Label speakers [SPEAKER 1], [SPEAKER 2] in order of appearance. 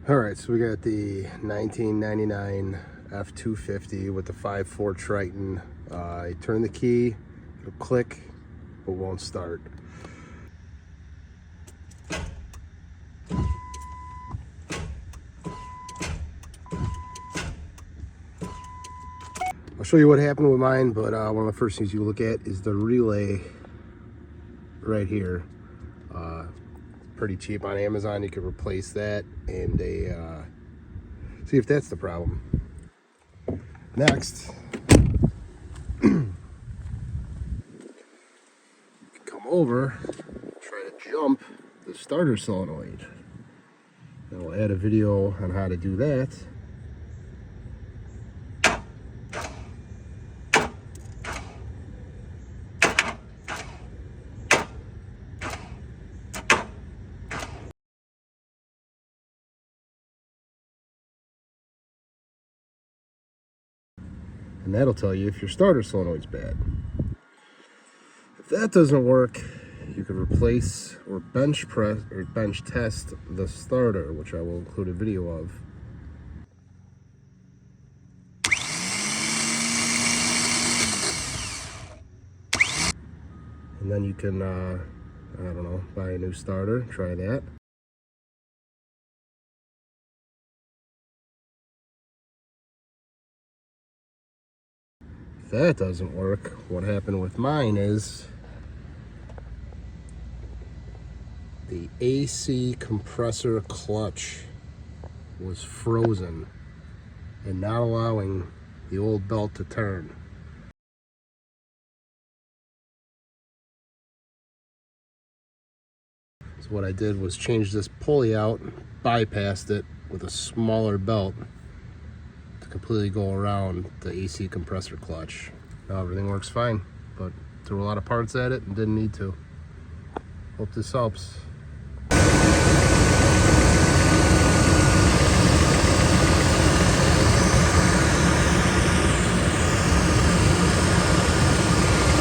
[SPEAKER 1] All right, so we got the 1999 F250 with the 5.4 Triton. I turn the key, it'll click, but won't start. I'll show you what happened with mine, but one of the first things you look at is the relay right here. Pretty cheap on Amazon. You could replace that and see if that's the problem. Next, come over, try to jump the starter solenoid. I'll add a video on how to do that. And that'll tell you if your starter solenoid's bad. If that doesn't work, you can replace or bench press or bench test the starter, which I will include a video of. And then you can, I don't know, buy a new starter, try that. If that doesn't work, what happened with mine is the AC compressor clutch was frozen and not allowing the old belt to turn. So what I did was change this pulley out, bypassed it with a smaller belt to completely go around the AC compressor clutch. Now everything works fine, but threw a lot of parts at it and didn't need to. Hope this helps.